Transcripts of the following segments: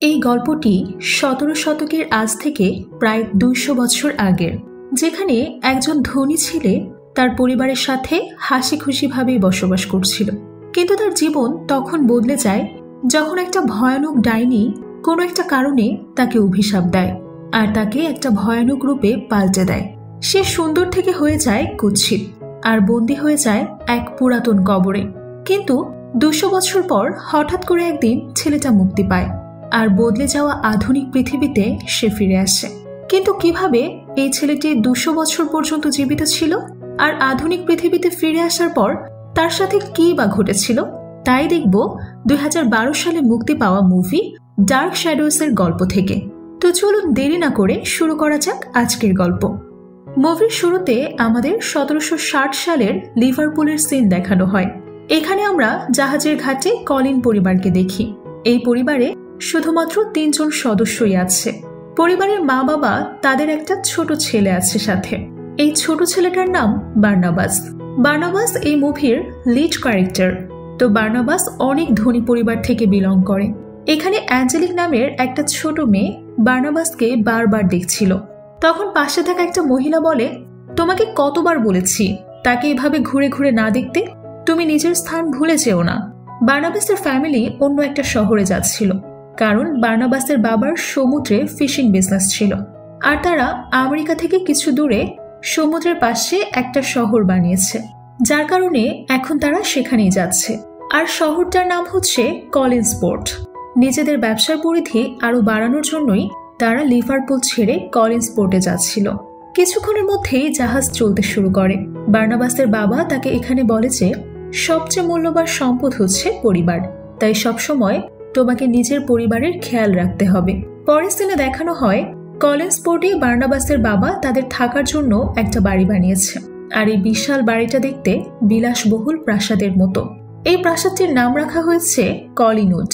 এই গল্পটি 17 শতকের আজ থেকে প্রায় 200 বছর আগের, যেখানে একজন ধনী ছেলে তার পরিবারের সাথে হাসি খুশিভাবেই বসবাস করছিল। কিন্তু তার জীবন তখন বদলে যায় যখন একটা ভয়ানক ডাইনি কোনো একটা কারণে তাকে অভিশাপ দেয় আর তাকে একটা ভয়ানক রূপে পাল্টে দেয়। সে সুন্দর থেকে হয়ে যায় কুৎসিত আর বন্দী হয়ে যায় এক পুরাতন কবরে। কিন্তু 200 বছর পর হঠাৎ করে একদিন ছেলেটা মুক্তি পায় আর বদলে যাওয়া আধুনিক পৃথিবীতে সে ফিরে আসে। কিন্তু কিভাবে এই ছেলেটি 200 বছর পর্যন্ত জীবিত ছিল আর আধুনিক পৃথিবীতে ফিরে আসার পর তার সাথে কি বা ঘটেছিল, তাই দেখব 2012 সালে মুক্তি পাওয়া মুভি ডার্ক শ্যাডোস এর গল্প থেকে। তো চলুন দেরি না করে শুরু করা যাক আজকের গল্প। মুভির শুরুতে আমাদের 1760 সালের লিভারপুলের সিন দেখানো হয়। এখানে আমরা জাহাজের ঘাটে কলিন পরিবারকে দেখি। এই পরিবারে শুধুমাত্র 3 জন সদস্যই আছে। পরিবারের মা বাবা, তাদের একটা ছোট ছেলে আছে সাথে। এই ছোট ছেলেটার নাম বার্নাবাস। বার্নাবাস এই মুভির লিড ক্যারেক্টার। তো বার্নাবাস অনেক ধনী পরিবার থেকে বিলং করে। এখানে অ্যাঞ্জেলিক নামের একটা ছোট মেয়ে বার্নাবাসকে বারবার দেখছিল। তখন পাশে থাকা একটা মহিলা বলে, তোমাকে কতবার বলেছি তাকে এভাবে ঘুরে ঘুরে না দেখতে, তুমি নিজের স্থান ভুলে যেও না। বার্নাবাসের ফ্যামিলি অন্য একটা শহরে যাচ্ছিল, কারণ বার্নাবাসের বাবার সমুদ্রে ফিশিং বিজনেস ছিল আর তারা আমেরিকা থেকে কিছু দূরে সমুদ্রের পাশে একটা শহর বানিয়েছে, যার কারণে এখন তারা সেখানেই যাচ্ছে। আর শহরটার নাম হচ্ছে কলিন্সপোর্ট। নিজেদের ব্যবসার পরিধি আরো বাড়ানোর জন্যই তারা লিভারপুল ছেড়ে কলিন্সপোর্টে যাচ্ছিল। কিছুক্ষণের মধ্যেই জাহাজ চলতে শুরু করে। বার্নাবাসের বাবা তাকে এখানে বলে যে সবচেয়ে মূল্যবান সম্পদ হচ্ছে পরিবার, তাই সবসময় তোমাকে নিজের পরিবারের খেয়াল রাখতে হবে। পরের সিনে দেখানো হয় কলিন্সপোর্টে বার্নাবাসের বাবা তাদের থাকার জন্য একটা বাড়ি বানিয়েছে। আর এই বিশাল বাড়িটা দেখতে বিলাসবহুল প্রাসাদের মতো। এই প্রাসাদটির নাম রাখা হয়েছে কলিনউড।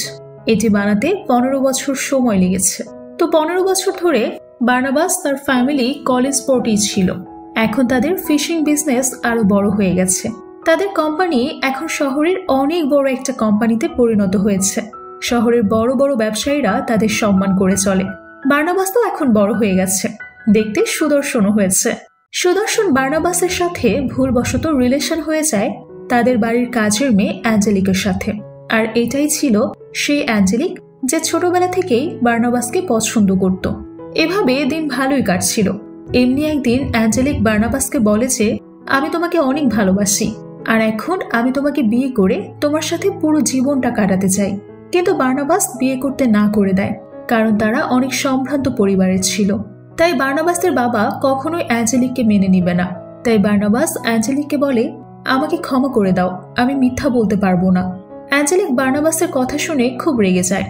এটি বানাতে 15 বছর সময় লেগেছে। তো 15 বছর ধরে বার্নাবাস তার ফ্যামিলি কলিন্সপোর্টেই ছিল। এখন তাদের ফিশিং বিজনেস আরো বড় হয়ে গেছে। তাদের কোম্পানি এখন শহরের অনেক বড় একটা কোম্পানিতে পরিণত হয়েছে। শহরের বড় বড় ব্যবসায়ীরা তাদের সম্মান করে চলে। বার্নাবাস তো এখন বড় হয়ে গেছে, দেখতে সুদর্শনও হয়েছে। সুদর্শন বার্নাবাসের সাথে ভুলবশত রিলেশন হয়ে যায় তাদের বাড়ির কাজের মেয়ে অ্যাঞ্জেলিকের সাথে। আর এটাই ছিল সেই অ্যাঞ্জেলিক যে ছোটবেলা থেকেই বার্নাবাসকে পছন্দ করত। এভাবে দিন ভালোই কাটছিল। এমনি একদিন অ্যাঞ্জেলিক বার্নাবাসকে বলে যে আমি তোমাকে অনেক ভালোবাসি আর এখন আমি তোমাকে বিয়ে করে তোমার সাথে পুরো জীবনটা কাটাতে চাই। কিন্তু বার্নাবাস বিয়ে করতে না করে দেয়, কারণ তারা অনেক সম্ভ্রান্ত পরিবারের ছিল। তাই বার্নাবাসের বাবা কখনোই অ্যাঞ্জেলিককে মেনে নিবে না। তাই বার্নাবাস অ্যাঞ্জেলিককে বলে, আমাকে ক্ষমা করে দাও, আমি মিথ্যা বলতে পারবো না। অ্যাঞ্জেলিক বার্নাবাসের কথা শুনে খুব রেগে যায়।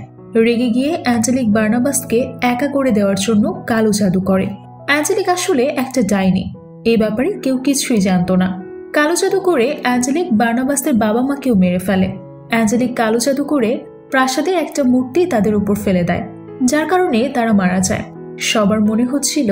রেগে গিয়ে অ্যাঞ্জেলিক বার্নাবাসকে একা করে দেওয়ার জন্য কালো জাদু করে। অ্যাঞ্জেলিক আসলে একটা ডাইনি, এই ব্যাপারে কেউ কিছুই জানতো না। কালো জাদু করে অ্যাঞ্জেলিক বার্নাবাসের বাবা মাকেও মেরে ফেলে। অ্যাঞ্জেলিক কালো জাদু করে প্রাসাদের একটা মূর্তি তাদের উপর ফেলে দেয়, যার কারণে তারা মারা যায়। সবার মনে হচ্ছিল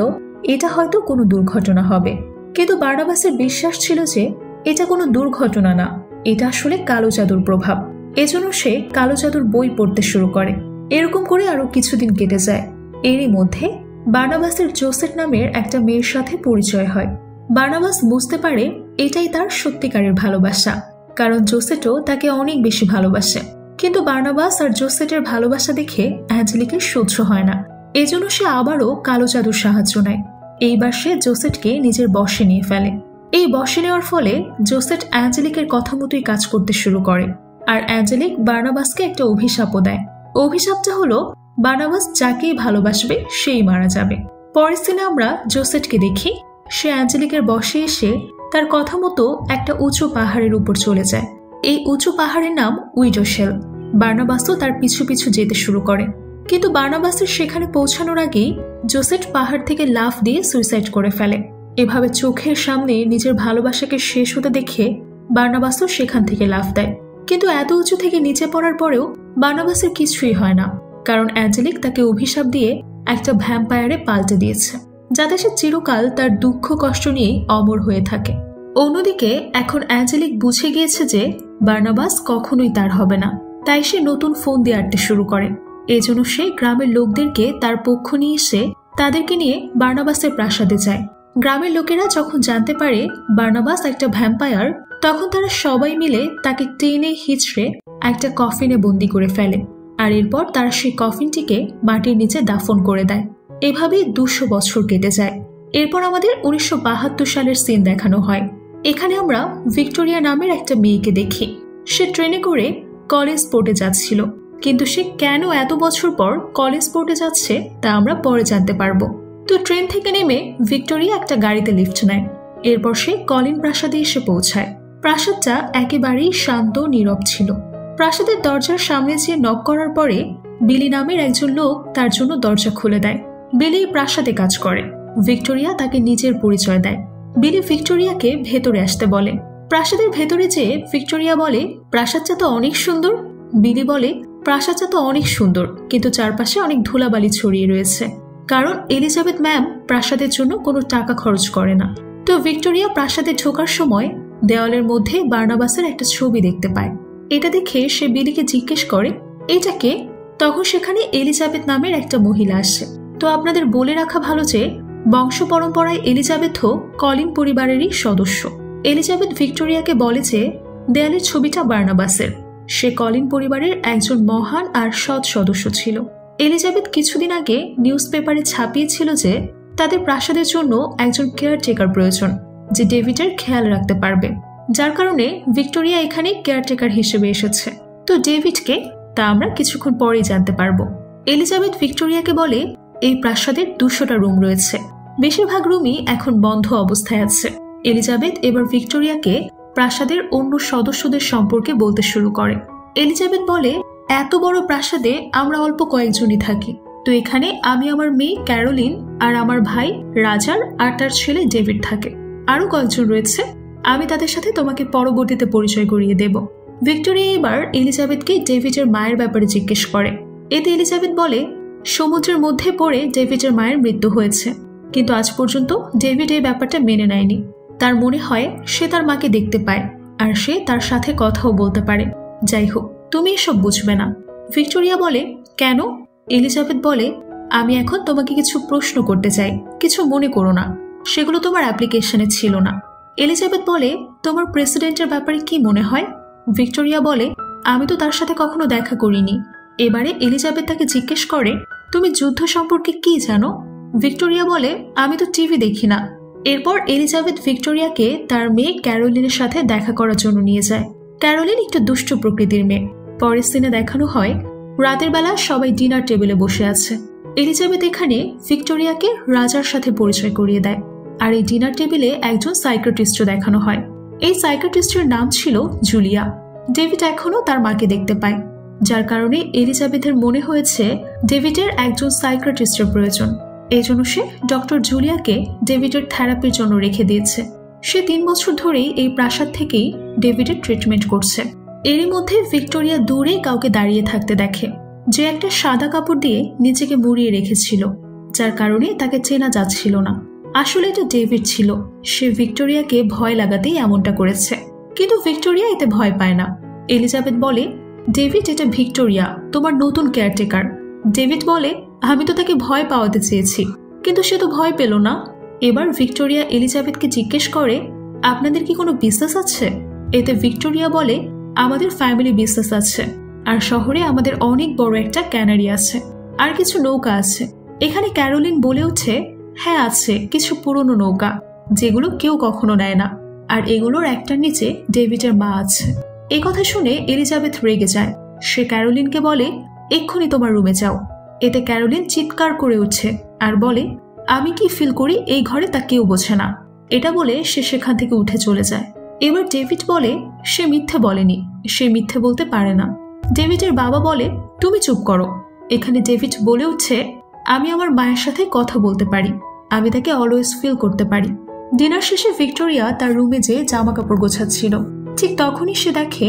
এটা হয়তো কোনো দুর্ঘটনা হবে, কিন্তু বার্নাবাসের বিশ্বাস ছিল যে এটা কোনো দুর্ঘটনা না, এটা আসলে কালো জাদুর প্রভাব। এজন্য সে কালো জাদুর বই পড়তে শুরু করে। এরকম করে আরো কিছুদিন কেটে যায়। এরই মধ্যে বার্নাবাসের জোসেট নামের একটা মেয়ের সাথে পরিচয় হয়। বার্নাবাস বুঝতে পারে এটাই তার সত্যিকারের ভালোবাসা, কারণ জোসেটও তাকে অনেক বেশি ভালোবাসে। কিন্তু বার্নাবাস আর জোসেটের ভালোবাসা দেখে অ্যাঞ্জেলিকের সহ্য হয় না। এজন্য সে আবারও কালো জাদুর সাহায্য নেয়। এইবার সে জোসেটকে নিজের বশে নিয়ে ফেলে। এই বশে নেওয়ার ফলে জোসেট অ্যাঞ্জেলিকের কথা মতোই কাজ করতে শুরু করে। আর অ্যাঞ্জেলিক বার্নাবাসকে একটা অভিশাপও দেয়। অভিশাপটা হলো বার্নাবাস যাকেই ভালোবাসবে সেই মারা যাবে। পরের সিনে আমরা জোসেটকে দেখি। সে অ্যাঞ্জেলিকের বশে এসে তার কথা মতো একটা উঁচু পাহাড়ের উপর চলে যায়। এই উঁচু পাহাড়ের নাম উইডোশেল। বার্নাবাসও তার পিছু পিছু যেতে শুরু করে। কিন্তু বার্নাবাসের সেখানে পৌঁছানোর আগেই জোসেট পাহাড় থেকে লাফ দিয়ে সুইসাইড করে ফেলে। এভাবে চোখের সামনে নিজের ভালোবাসাকে শেষ হতে দেখে বার্নাবাসও সেখান থেকে লাফ দেয়। কিন্তু এত উঁচু থেকে নিচে পড়ার পরেও বার্নাবাসের কিছুই হয় না, কারণ অ্যাঞ্জেলিক তাকে অভিশাপ দিয়ে একটা ভ্যাম্পায়ারে পাল্টে দিয়েছে, যাতে সে চিরকাল তার দুঃখ কষ্ট নিয়েই অমর হয়ে থাকে। অন্যদিকে এখন অ্যাঞ্জেলিক বুঝে গিয়েছে যে বার্নাবাস কখনোই তার হবে না, তাই সে নতুন ফোন দিয়ে আঁটতে শুরু করে। এজন্য সে গ্রামের লোকদেরকে তার পক্ষ নিয়ে এসে তাদেরকে নিয়ে বার্নাবাসের প্রাসাদে যায়। গ্রামের লোকেরা যখন জানতে পারে বার্নাবাস একটা ভ্যাম্পায়ার, তখন তারা সবাই মিলে তাকে টেনে হিচড়ে একটা কফিনে বন্দি করে ফেলে, আর এরপর তারা সেই কফিনটিকে মাটির নিচে দাফন করে দেয়। এভাবেই 200 বছর কেটে যায়। এরপর আমাদের 1972 সালের সিন দেখানো হয়। এখানে আমরা ভিক্টোরিয়া নামের একটা মেয়েকে দেখি। সে ট্রেনে করে কলেজ পোর্টে যাচ্ছিল, কিন্তু সে কেন এত বছর পর কলেজ পোর্টে যাচ্ছে তা আমরা পরে জানতে পারবো। তো ট্রেন থেকে নেমে ভিক্টোরিয়া একটা গাড়িতে লিফট নেয়। এরপর সে কলিন প্রাসাদে এসে পৌঁছায়। প্রাসাদটা একেবারেই শান্ত নীরব ছিল। প্রাসাদের দরজার সামনে যে নক করার পরে বিলি নামের একজন লোক তার জন্য দরজা খুলে দেয়। বিলি প্রাসাদে কাজ করে। ভিক্টোরিয়া তাকে নিজের পরিচয় দেয়। বিলি ভিক্টোরিয়াকে ভেতরে আসতে বলে। প্রাসাদের ভেতরে যেয়ে ভিক্টোরিয়া বলে, প্রাসাদটা তো অনেক সুন্দর। বিলি বলে, প্রাসাদটা তো অনেক সুন্দর, কিন্তু চারপাশে অনেক ধুলাবালি ছড়িয়ে রয়েছে, কারণ এলিজাবেথ ম্যাম প্রাসাদের জন্য কোনো টাকা খরচ করে না। তো ভিক্টোরিয়া প্রাসাদে ঢোকার সময় দেওয়ালের মধ্যে বার্নাবাসের একটা ছবি দেখতে পায়। এটা দেখে সে বিলিকে জিজ্ঞেস করে, এটা কে? তখন সেখানে এলিজাবেথ নামের একটা মহিলা আসে। তো আপনাদের বলে রাখা ভালো যে বংশ পরম্পরায় এলিজাবেথও কলিন পরিবারেরই সদস্য। এলিজাবেথ ভিক্টোরিয়াকে বলে যে দেয়ালের ছবিটা বার্নাবাসের। সে কলিন পরিবারের একজন মহান আর সৎ সদস্য ছিল। এলিজাবেথ কিছুদিন আগে নিউজ পেপারে ছাপিয়েছিল যে তাদের প্রাসাদের জন্য একজন কেয়ারটেকার প্রয়োজন, যে ডেভিডের খেয়াল রাখতে পারবে, যার কারণে ভিক্টোরিয়া এখানে কেয়ারটেকার হিসেবে এসেছে। তো ডেভিডকে তা আমরা কিছুক্ষণ পরেই জানতে পারবো। এলিজাবেথ ভিক্টোরিয়াকে বলে, এই প্রাসাদের 200টা রুম রয়েছে, বেশিরভাগ রুমই এখন বন্ধ অবস্থায় আছে। এলিজাবেথ এবার ভিক্টোরিয়াকে প্রাসাদের অন্য সদস্যদের সম্পর্কে বলতে শুরু করে। এলিজাবেথ বলে, এত বড় প্রাসাদে আমরা অল্প কয়েকজনই থাকি। তো এখানে আমি, আমার মেয়ে ক্যারোলিন আর আমার ভাই রাজার আর তার ছেলে ডেভিড থাকে। আরো কয়েকজন রয়েছে, আমি তাদের সাথে তোমাকে পরবর্তীতে পরিচয় করিয়ে দেব। ভিক্টোরিয়া এবার এলিজাবেথকে ডেভিডের মায়ের ব্যাপারে জিজ্ঞেস করে। এতে এলিজাবেথ বলে, সমুদ্রের মধ্যে পড়ে ডেভিডের মায়ের মৃত্যু হয়েছে, কিন্তু আজ পর্যন্ত ডেভিড এই ব্যাপারটা মেনে নেয়নি। তার মনে হয় সে তার মাকে দেখতে পায় আর সে তার সাথে কথাও বলতে পারে। যাই হোক, তুমি এসব বুঝবে না। ভিক্টোরিয়া বলে, কেন? এলিজাবেথ বলে, আমি এখন তোমাকে কিছু প্রশ্ন করতে চাই, কিছু মনে করো না, সেগুলো তোমার অ্যাপ্লিকেশনে ছিল না। এলিজাবেথ বলে, তোমার প্রেসিডেন্টের ব্যাপারে কি মনে হয়? ভিক্টোরিয়া বলে, আমি তো তার সাথে কখনো দেখা করিনি। এবারে এলিজাবেথ তাকে জিজ্ঞেস করে, তুমি যুদ্ধ সম্পর্কে কি জানো? ভিক্টোরিয়া বলে, আমি তো টিভি দেখি না। এরপর এলিজাবেথ ভিক্টোরিয়াকে তার মেয়ে ক্যারোলিনের সাথে দেখা করার জন্য নিয়ে যায়। ক্যারোলিন একটু দুষ্ট প্রকৃতির মেয়ে। পরের সিনে দেখানো হয় রাতের বেলা সবাই ডিনার টেবিলে বসে আছে। এলিজাবেথ এখানে ভিক্টোরিয়াকে রাজার সাথে পরিচয় করিয়ে দেয়, আর এই ডিনার টেবিলে একজন সাইকিয়াট্রিস্টও দেখানো হয়। এই সাইকিয়াট্রিস্টের নাম ছিল জুলিয়া। ডেভিড এখনো তার মাকে দেখতে পায়, যার কারণে এলিজাবেথের মনে হয়েছে ডেভিডের একজন সাইকিয়াট্রিস্টের প্রয়োজন। এই জন্য সে ডক্টর জুলিয়াকে ডেভিডের থেরাপির জন্য রেখে দিয়েছে। সে 3 বছর ধরেই এই প্রাসাদ থেকেই ডেভিডের ট্রিটমেন্ট করছে। এরই মধ্যে ভিক্টোরিয়া দূরে কাউকে দাঁড়িয়ে থাকতে দেখে, যে একটা সাদা কাপড় দিয়ে নিজেকে মুড়িয়ে রেখেছিল, যার কারণে তাকে চেনা যাচ্ছিল না। আসলে এটা ডেভিড ছিল। সে ভিক্টোরিয়াকে ভয় লাগাতেই এমনটা করেছে, কিন্তু ভিক্টোরিয়া এতে ভয় পায় না। এলিজাবেথ বলে, ডেভিড, এটা ভিক্টোরিয়া, তোমার নতুন কেয়ারটেকার। ডেভিড বলে, আমি তো তাকে ভয় পাওয়াতে চেয়েছি, কিন্তু সে তো ভয় পেল না। এবার ভিক্টোরিয়া এলিজাবেথকে জিজ্ঞেস করে, আপনাদের কি কোনো বিজনেস আছে? এতে ভিক্টোরিয়া বলে, আমাদের ফ্যামিলি বিজনেস আছে, আর শহরে আমাদের অনেক বড় একটা ক্যানারি আছে, আর কিছু নৌকা আছে। এখানে ক্যারোলিন বলে ওঠে, হ্যাঁ আছে, কিছু পুরনো নৌকা, যেগুলো কেউ কখনো নেয় না, আর এগুলোর একটার নিচে ডেভিডের মা আছে। এই কথা শুনে এলিজাবেথ রেগে যায়। সে ক্যারোলিনকে বলে, এক্ষুনি তোমার রুমে যাও। এতে ক্যারোলিন চিৎকার করে উঠছে আর বলে, আমি কি ফিল করি এই ঘরে তা কেউ বোঝে না। এটা বলে সে সেখান থেকে উঠে চলে যায়। এবার ডেভিড বলে, সে মিথ্যে বলেনি, সে মিথ্যে বলতে পারে না। ডেভিডের বাবা বলে, তুমি চুপ করো। এখানে ডেভিড বলে উঠছে, আমি আমার মায়ের সাথে কথা বলতে পারি, আমি তাকে অলওয়েজ ফিল করতে পারি। ডিনার শেষে ভিক্টোরিয়া তার রুমে যেয়ে জামা কাপড় গোছাচ্ছিল। ঠিক তখনই সে দেখে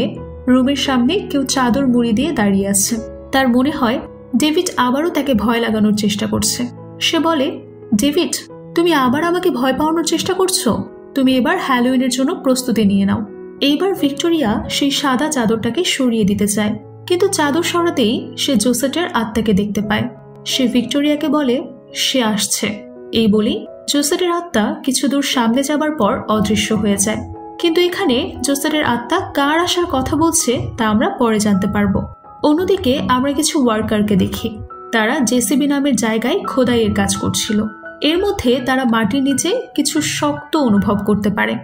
রুমের সামনে কেউ চাদর মুড়ি দিয়ে দাঁড়িয়ে আছে। তার মনে হয় ডেভিড আবারও তাকে ভয় লাগানোর চেষ্টা করছে। সে বলে, ডেভিড, তুমি আবার আমাকে ভয় পাওয়ানোর চেষ্টা করছো? তুমি এবার হ্যালোউইনের জন্য প্রস্তুতি নিয়ে নাও। এইবার ভিক্টোরিয়া সেই সাদা চাদরটাকে সরিয়ে দিতে চায়, কিন্তু চাদর সরাতেই সে জোসেটের আত্মাকে দেখতে পায়। সে ভিক্টোরিয়াকে বলে সে আসছে। এই বলেই জোসেটের আত্মা কিছু দূর সামনে যাবার পর অদৃশ্য হয়ে যায়। কিন্তু এখানে জোসেটের আত্মা কার আসার কথা বলছে তা আমরা পরে জানতে পারবো। অন্যদিকে আমরা কিছু ওয়ার্কারকে দেখি। তারা জেসিবি নামের জায়গায় খোদাইয়ের কাজ করছিল। এর মধ্যে তারা মাটির নিচে কিছু শক্ত অনুভব করতে পারে।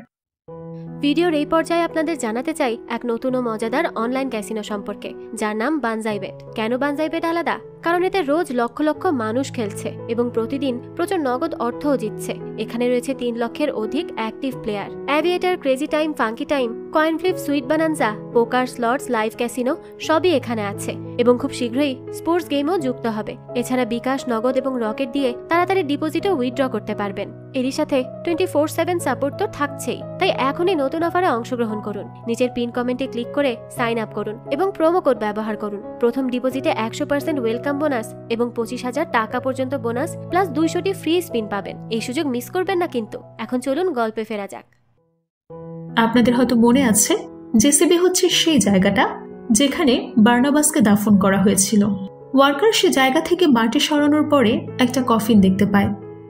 ভিডিওর এই পর্যায়ে আপনাদের জানাতে চাই এক নতুন ও মজাদার অনলাইন ক্যাসিনো সম্পর্কে, যার নাম বানজাই বেট। কেন বানজাই বেট আলাদা? কারণ এতে রোজ লক্ষ লক্ষ মানুষ খেলছে এবং প্রতিদিন প্রচুর নগদ অর্থও জিতছে। এখানে রয়েছে 3 লক্ষের অধিক active player. Aviator, crazy time, funky time, coin flip, sweet bonanza, poker, slots, live casino সবই এখানে আছে এবং খুব শীঘ্রই স্পোর্টস গেমও যুক্ত হবে। এছাড়া বিকাশ, নগদ এবং রকেট দিয়ে তাড়াতাড়ি ডিপোজিটও উইথড্র করতে পারবেন। এরই সাথে 24/7 সাপোর্ট তো থাকছেই। তাই এখনই নতুন অফারে অংশগ্রহণ করুন। নিচের পিন কমেন্টে ক্লিক করে সাইন আপ করুন এবং প্রোমো কোড ব্যবহার করুন। প্রথম ডিপোজিটে 100% ওয়েলকাম বোনাস এবং 25,000 টাকা পর্যন্ত বোনাস প্লাস 200টি ফ্রি স্পিন পাবেন। এই সুযোগ মিস করবেন না কিন্তু। এখন চলুন গল্পে ফেরা যাক। আপনাদের হয়তো মনে আছে, জেসিবি হচ্ছে সেই জায়গাটা যেখানে বার্নাবাসকে দাফন করা হয়েছিল। ওয়ার্কার সে জায়গা থেকে মাটি সরানোর পরে একটা কফিন দেখতে পায়,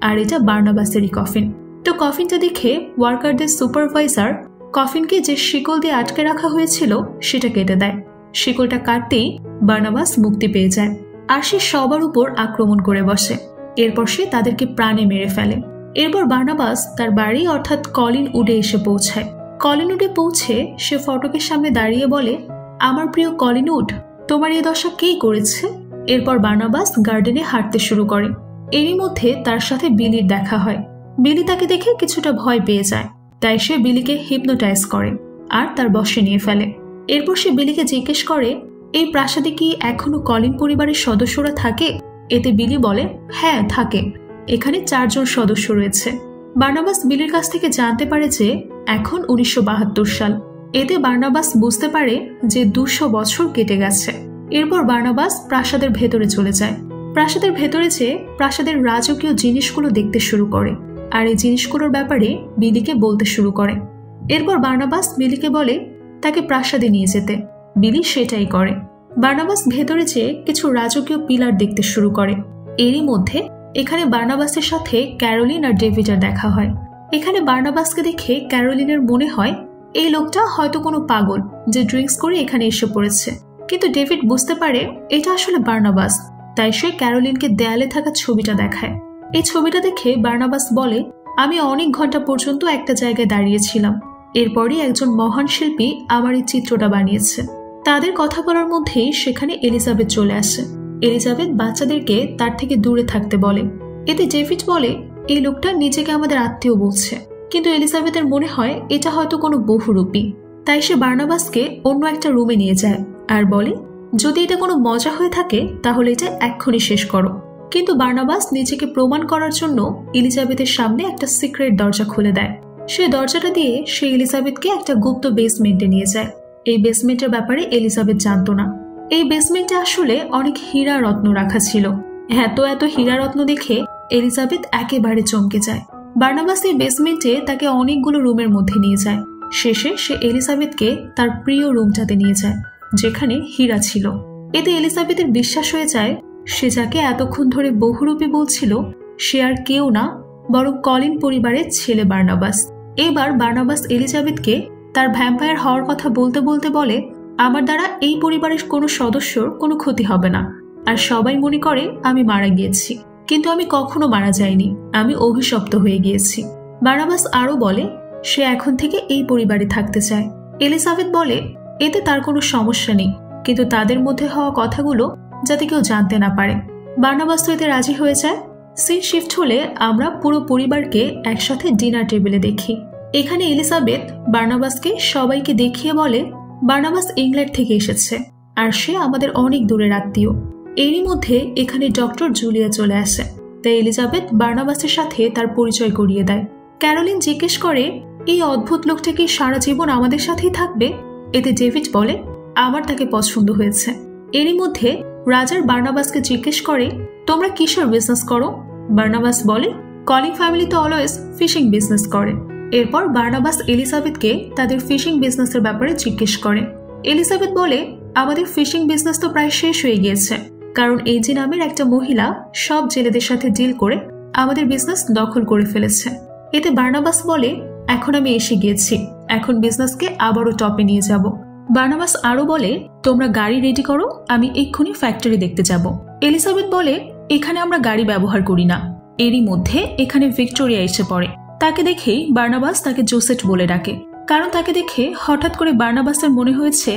আর এটা বার্নাবাসেরই কফিন। তো কফিনটা দেখে ওয়ার্কারদের সুপারভাইজার কফিনকে যে শিকল দিয়ে আটকে রাখা হয়েছিল সেটা কেটে দেয়। শিকলটা কাটতেই বার্নাবাস মুক্তি পেয়ে যায়, আর সে সবার উপর আক্রমণ করে বসে। এরপর সে তাদেরকে প্রাণে মেরে ফেলে। এরপর বার্নাবাস তার বাড়ি অর্থাৎ কলিন উডে এসে পৌঁছায়। কলিন উডে পৌঁছে সে ফটকের সামনে দাঁড়িয়ে বলে, আমার প্রিয় কলিন উড, তোমার এই দশা কেই করেছে? এরপর বার্নাবাস গার্ডেনে হাঁটতে শুরু করে। এরই মধ্যে তার সাথে বিলির দেখা হয়। বিলি তাকে দেখে কিছুটা ভয় পেয়ে যায়, তাই সে বিলিকে হিপনোটাইজ করে আর তার বশে নিয়ে ফেলে। এরপর সে বিলিকে জিজ্ঞেস করে, এই প্রাসাদে কি এখনো কলিন পরিবারের সদস্যরা থাকে? এতে বিলি বলে, হ্যাঁ থাকে, এখানে 4 জন সদস্য রয়েছে। বার্নাবাস বিলির কাছ থেকে জানতে পারে যে এখন 1972 সাল। এতে বার্নাবাস বুঝতে পারে যে 200 বছর কেটে গেছে। এরপর বার্নাবাস প্রাসাদের ভেতরে চলে যায়। প্রাসাদের ভেতরে যেয়ে প্রাসাদের রাজকীয় জিনিসগুলো দেখতে শুরু করে আর এই জিনিসগুলোর ব্যাপারে বিলিকে বলতে শুরু করে। এরপর বার্নাবাস বিলিকে বলে তাকে প্রাসাদে নিয়ে যেতে। বিলি সেটাই করে। বার্নাবাস ভেতরে যেয়ে কিছু রাজকীয় পিলার দেখতে শুরু করে। এরই মধ্যে এখানে বার্নাবাসের সাথে ক্যারোলিন আর ডেভিডের দেখা হয়। এখানে বার্নাবাসকে দেখে ক্যারোলিনের মনে হয় এই লোকটা হয়তো কোনো পাগল যে ড্রিঙ্কস করে এখানে এসে পড়েছে। কিন্তু ডেভিড বুঝতে পারে এটা আসলে বার্নাবাস, তাই সে ক্যারোলিনকে দেয়ালে থাকা ছবিটা দেখায়। এই ছবিটা দেখে বার্নাবাস বলে, আমি অনেক ঘন্টা পর্যন্ত একটা জায়গায় দাঁড়িয়েছিলাম, এরপরই একজন মহান শিল্পী আমার এই চিত্রটা বানিয়েছে। তাদের কথা বলার মধ্যেই সেখানে এলিজাবেথ চলে আসে। এলিজাবেথ বাচ্চাদেরকে তার থেকে দূরে থাকতে বলে। এতে ডেভিড বলে, এই লোকটা নিজেকে আমাদের আত্মীয় বলছে। কিন্তু এলিজাবেথের মনে হয় এটা হয়তো কোনো বহুরূপী, তাই সে বার্নাবাসকে অন্য একটা রুমে নিয়ে যায় আর বলে, যদি এটা কোনো মজা হয়ে থাকে তাহলে এটা এক্ষুনি শেষ করো। কিন্তু বার্নাবাস নিজেকে প্রমাণ করার জন্য এলিজাবেথের সামনে একটা সিক্রেট দরজা খুলে দেয়। সে দরজাটা দিয়ে সে এলিজাবেথকে একটা গুপ্ত বেসমেন্টে নিয়ে যায়। এই বেসমেন্টের ব্যাপারে এলিজাবেথ জানতো না। এই বেসমেন্টে আসলে অনেক হীরা রত্ন রাখা ছিল। এত হীরা রত্ন দেখে এলিজাবেথ একেবারে চমকে যায়। বার্নাবাস এই বেসমেন্টে তাকে অনেকগুলো রুমের মধ্যে নিয়ে যায়। শেষে সে এলিজাবেথকে তার প্রিয় রুমটাতে নিয়ে যায় যেখানে হীরা ছিল। এতে এলিজাবেথের বিশ্বাস হয়ে যায় সে যাকে এতক্ষণ ধরে বহুরূপী বলছিল সে আর কেউ না, বরং কলিন পরিবারের ছেলে বার্নাবাস। এবার বার্নাবাস এলিজাবেথকে তার ভ্যাম্পায়ার হওয়ার কথা বলতে বলতে বলে, আমার দ্বারা এই পরিবারের কোনো সদস্যর কোনো ক্ষতি হবে না, আর সবাই মনে করে আমি মারা গিয়েছি, কিন্তু আমি কখনো মারা যাইনি, আমি অভিশপ্ত হয়ে গিয়েছি। বার্নাবাস আরও বলে সে এখন থেকে এই পরিবারে থাকতে চায়। এলিজাবেথ বলে এতে তার কোনো সমস্যা নেই, কিন্তু তাদের মধ্যে হওয়া কথাগুলো যাতে কেউ জানতে না পারে। বার্নাবাস তো এতে রাজি হয়ে যায়। সিন শিফট হলে আমরা পুরো পরিবারকে একসাথে ডিনার টেবিলে দেখি। এখানে এলিজাবেথ বার্নাবাসকে সবাইকে দেখিয়ে বলে বার্নাবাস ইংল্যান্ড থেকে এসেছে আর সে আমাদের অনেক দূরের আত্মীয়। এরই মধ্যে এখানে ডক্টর জুলিয়া চলে আসে, তাই এলিজাবেথ বার্নাবাসের সাথে তার পরিচয় করিয়ে দেয়। ক্যারোলিন জিজ্ঞেস করে এই অদ্ভুত লোকটা কি সারা জীবন আমাদের সাথেই থাকবে? এতে ডেভিড বলে আমার তাকে পছন্দ হয়েছে। এরই মধ্যে রাজার বার্নাবাসকে জিজ্ঞেস করে তোমরা কিসের বিজনেস করো? বার্নাবাস বলে কলিং ফ্যামিলি তো অলওয়েজ ফিশিং বিজনেস করে। এরপর বার্নাবাস এলিজাবেথকে তাদের ফিশিং বিজনেসের ব্যাপারে জিজ্ঞেস করে। এলিজাবেথ বলে আমাদের ফিশিং বিজনেস তো প্রায় শেষ হয়ে গিয়েছে, কারণ এজি নামের একটা মহিলা সব জেলেদের সাথে ডিল করে আমাদের বিজনেস দখল করে ফেলেছে। এতে বার্নাবাস বলে, এখন আমি এসে গিয়েছি, এখন বিজনেসকে আবারও টপে নিয়ে যাব। বার্নাবাস আরো বলে, তোমরা গাড়ি রেডি করো, আমি এক্ষুনি ফ্যাক্টরি দেখতে যাব। এলিজাবেথ বলে, এখানে আমরা গাড়ি ব্যবহার করি না। এরই মধ্যে এখানে ভিক্টোরিয়া এসে পড়ে। তাকে দেখেই বার্নাবাস তাকে জোসেট বলে ডাকে, কারণ তাকে দেখে হঠাৎ করে বার্নাবাসের মনে হয়েছে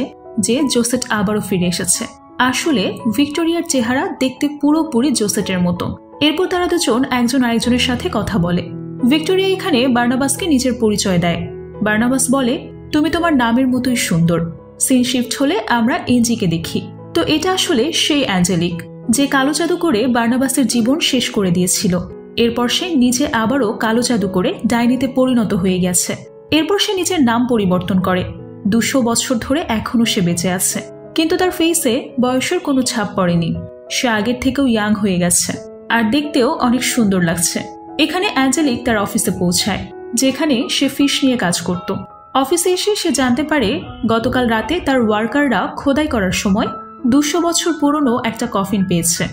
যে জোসেট আবারও ফিরে এসেছে। আসলে ভিক্টোরিয়ার চেহারা দেখতে পুরোপুরি জোসেটের মতো। এরপর তারা দুজন একজন আরেকজনের সাথে কথা বলে। ভিক্টোরিয়া এখানে বার্নাবাসকে নিজের পরিচয় দেয়। বার্নাবাস বলে, তুমি তোমার নামের মতোই সুন্দর। সিন শিফট হলে আমরা এঞ্জিকে দেখি, তো এটা আসলে সেই অ্যাঞ্জেলিক যে কালো জাদু করে বার্নাবাসের জীবন শেষ করে দিয়েছিল। এরপর সে নিজে আবারও কালো জাদু করে ডাইনিতে পরিণত হয়ে গেছে। এরপর সে নিজের নাম পরিবর্তন করে। 200 বছর ধরে এখনো সে বেঁচে আছে, কিন্তু তার ফেসে বয়সের কোনো ছাপ পড়েনি। সে আগের থেকেও ইয়াং হয়ে গেছে আর দেখতেও অনেক সুন্দর লাগছে। এখানে অ্যাঞ্জেলিক তার অফিসে পৌঁছায়, যেখানে সে ফিশ নিয়ে কাজ করত। অফিসে এসে সে জানতে পারে গতকাল রাতে তার ওয়ার্কাররা খোদাই করার সময় 200 বছর পুরনো একটা কফিন পেয়েছে।